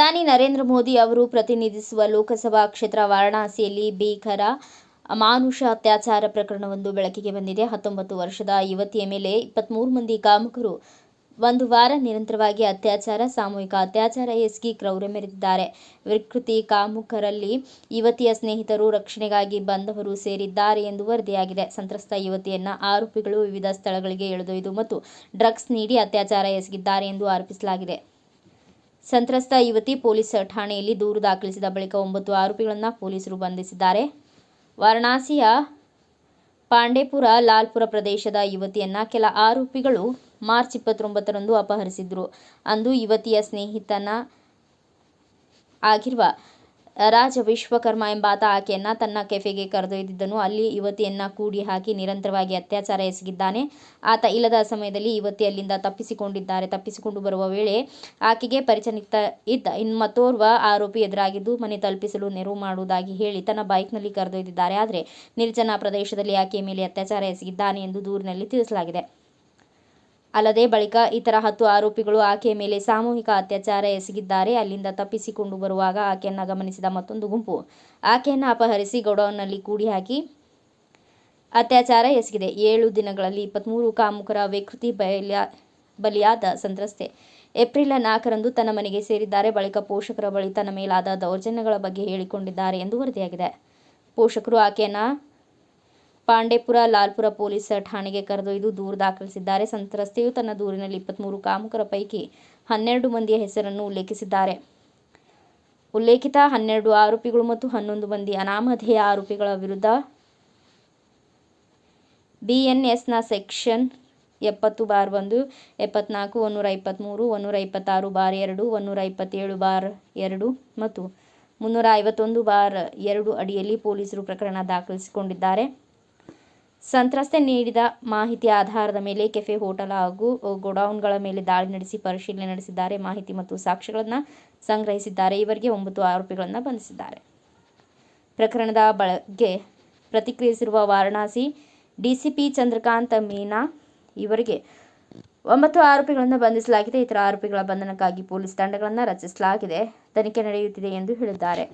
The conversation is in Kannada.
ಪ್ರಧಾನಿ ನರೇಂದ್ರ ಮೋದಿ ಅವರು ಪ್ರತಿನಿಧಿಸುವ ಲೋಕಸಭಾ ಕ್ಷೇತ್ರ ವಾರಣಾಸಿಯಲ್ಲಿ ಭೀಕರ ಅಮಾನುಷ ಅತ್ಯಾಚಾರ ಪ್ರಕರಣವೊಂದು ಬೆಳಕಿಗೆ ಬಂದಿದೆ. 19 ವರ್ಷದ ಯುವತಿಯ ಮೇಲೆ 23 ಮಂದಿ ಕಾಮುಕರು ಒಂದು ವಾರ ನಿರಂತರವಾಗಿ ಅತ್ಯಾಚಾರ, ಸಾಮೂಹಿಕ ಅತ್ಯಾಚಾರ ಎಸಗಿ ಕ್ರೌರ್ಯ ಮೆರೆದಿದ್ದಾರೆ. ವಿಕೃತಿ ಕಾಮುಕರಲ್ಲಿ ಯುವತಿಯ ಸ್ನೇಹಿತರು, ರಕ್ಷಣೆಗಾಗಿ ಬಂದವರು ಸೇರಿದ್ದಾರೆ ಎಂದು ವರದಿಯಾಗಿದೆ. ಸಂತ್ರಸ್ತ ಯುವತಿಯನ್ನ ಆರೋಪಿಗಳು ವಿವಿಧ ಸ್ಥಳಗಳಿಗೆ ಎಳೆದೊಯ್ದು ಮತ್ತು ಡ್ರಗ್ಸ್ ನೀಡಿ ಅತ್ಯಾಚಾರ ಎಸಗಿದ್ದಾರೆ ಎಂದು ಆರೋಪಿಸಲಾಗಿದೆ. ಸಂತ್ರಸ್ತ ಯುವತಿ ಪೊಲೀಸ್ ಠಾಣೆಯಲ್ಲಿ ದೂರು ದಾಖಲಿಸಿದ ಬಳಿಕ 9 ಆರೋಪಿಗಳನ್ನು ಪೊಲೀಸರು ಬಂಧಿಸಿದ್ದಾರೆ. ವಾರಣಾಸಿಯ ಪಾಂಡೇಪುರ ಲಾಲ್ಪುರ ಪ್ರದೇಶದ ಯುವತಿಯನ್ನ ಕೆಲ ಆರೋಪಿಗಳು ಮಾರ್ಚ್ 29ರಂದು ಅಪಹರಿಸಿದ್ರು. ಅಂದು ಯುವತಿಯ ಸ್ನೇಹಿತನ ಆಗಿರುವ ರಾಜ ವಿಶ್ವಕರ್ಮ ಎಂಬಾತ ಆಕೆಯನ್ನ ತನ್ನ ಕೆಫೆಗೆ ಕರೆದೊಯ್ದಿದ್ದನು. ಅಲ್ಲಿ ಯುವತಿಯನ್ನ ಕೂಡಿ ಹಾಕಿ ನಿರಂತರವಾಗಿ ಅತ್ಯಾಚಾರ ಎಸಗಿದ್ದಾನೆ. ಆತ ಇಲ್ಲದ ಸಮಯದಲ್ಲಿ ಯುವತಿ ಅಲ್ಲಿಂದ ತಪ್ಪಿಸಿಕೊಂಡಿದ್ದಾರೆ. ತಪ್ಪಿಸಿಕೊಂಡು ಬರುವ ವೇಳೆ ಆಕೆಗೆ ಪರಿಚಯಸ್ಥ ಇದ್ದ ಮತ್ತೋರ್ವ ಆರೋಪಿ ಎದುರಾಗಿದ್ದು ಮನೆ ತಲುಪಿಸಲು ನೆರವು ಮಾಡುವುದಾಗಿ ಹೇಳಿ ತನ್ನ ಬೈಕ್ನಲ್ಲಿ ಕರೆದೊಯ್ದಿದ್ದಾರೆ. ಆದರೆ ನಿರ್ಜನ ಪ್ರದೇಶದಲ್ಲಿ ಆಕೆಯ ಮೇಲೆ ಅತ್ಯಾಚಾರ ಎಸಗಿದ್ದಾನೆ ಎಂದು ದೂರಿನಲ್ಲಿ ತಿಳಿಸಲಾಗಿದೆ. ಅಲ್ಲದೆ ಬಳಿಕ ಇತರ 10 ಆರೋಪಿಗಳು ಆಕೆಯ ಮೇಲೆ ಸಾಮೂಹಿಕ ಅತ್ಯಾಚಾರ ಎಸಗಿದ್ದಾರೆ. ಅಲ್ಲಿಂದ ತಪ್ಪಿಸಿಕೊಂಡು ಬರುವಾಗ ಆಕೆಯನ್ನು ಗಮನಿಸಿದ ಮತ್ತೊಂದು ಗುಂಪು ಆಕೆಯನ್ನು ಅಪಹರಿಸಿ ಗೋಡೌನ್ನಲ್ಲಿ ಕೂಡಿ ಹಾಕಿ ಅತ್ಯಾಚಾರ ಎಸಗಿದೆ. 7 ದಿನಗಳಲ್ಲಿ 23 ಕಾಮುಕರ ವಿಕೃತಿ ಬಲಿಯಾದ ಸಂತ್ರಸ್ತೆ ಏಪ್ರಿಲ್ 4ರಂದು ತನ್ನ ಮನೆಗೆ ಸೇರಿದ್ದಾರೆ. ಬಳಿಕ ಪೋಷಕರ ಬಳಿ ತನ್ನ ಮೇಲಾದ ದೌರ್ಜನ್ಯಗಳ ಬಗ್ಗೆ ಹೇಳಿಕೊಂಡಿದ್ದಾರೆ ಎಂದು ವರದಿಯಾಗಿದೆ. ಪೋಷಕರು ಆಕೆಯನ್ನು ಪಾಂಡೇಪುರ ಲಾಲ್ಪುರ ಪೊಲೀಸ್ ಠಾಣೆಗೆ ಕರೆದೊಯ್ದು ದೂರು ದಾಖಲಿಸಿದ್ದಾರೆ. ಸಂತ್ರಸ್ತೆಯು ತನ್ನ ದೂರಿನಲ್ಲಿ 23 ಕಾಮುಕರ ಪೈಕಿ 12 ಮಂದಿಯ ಹೆಸರನ್ನು ಉಲ್ಲೇಖಿಸಿದ್ದಾರೆ. ಉಲ್ಲೇಖಿತ 12 ಆರೋಪಿಗಳು ಮತ್ತು 11 ಮಂದಿ ಅನಾಮಧೇಯ ಆರೋಪಿಗಳ ವಿರುದ್ಧ ಬಿಎನ್ಎಸ್ನ ಸೆಕ್ಷನ್ 70/1, 74, 123, 126/2, 127/2 ಮತ್ತು 351/2 ಅಡಿಯಲ್ಲಿ ಪೊಲೀಸರು ಪ್ರಕರಣ ದಾಖಲಿಸಿಕೊಂಡಿದ್ದಾರೆ. ಸಂತ್ರಸ್ತೆ ನೀಡಿದ ಮಾಹಿತಿಯ ಆಧಾರದ ಮೇಲೆ ಕೆಫೆ, ಹೋಟೆಲ್ ಹಾಗೂ ಗೋಡೌನ್ಗಳ ಮೇಲೆ ದಾಳಿ ನಡೆಸಿ ಪರಿಶೀಲನೆ ನಡೆಸಿದ್ದಾರೆ. ಮಾಹಿತಿ ಮತ್ತು ಸಾಕ್ಷ್ಯಗಳನ್ನು ಸಂಗ್ರಹಿಸಿದ್ದಾರೆ. ಇವರಿಗೆ 9 ಆರೋಪಿಗಳನ್ನು ಬಂಧಿಸಿದ್ದಾರೆ. ಪ್ರಕರಣದ ಬಗ್ಗೆ ಪ್ರತಿಕ್ರಿಯಿಸಿರುವ ವಾರಣಾಸಿ ಡಿಸಿಪಿ ಚಂದ್ರಕಾಂತ್ ಮೀನಾ, ಇವರಿಗೆ 9 ಆರೋಪಿಗಳನ್ನು ಬಂಧಿಸಲಾಗಿದೆ. ಇತರ ಆರೋಪಿಗಳ ಬಂಧನಕ್ಕಾಗಿ ಪೊಲೀಸ್ ತಂಡಗಳನ್ನು ರಚಿಸಲಾಗಿದೆ. ತನಿಖೆ ನಡೆಯುತ್ತಿದೆ ಎಂದು ಹೇಳಿದ್ದಾರೆ.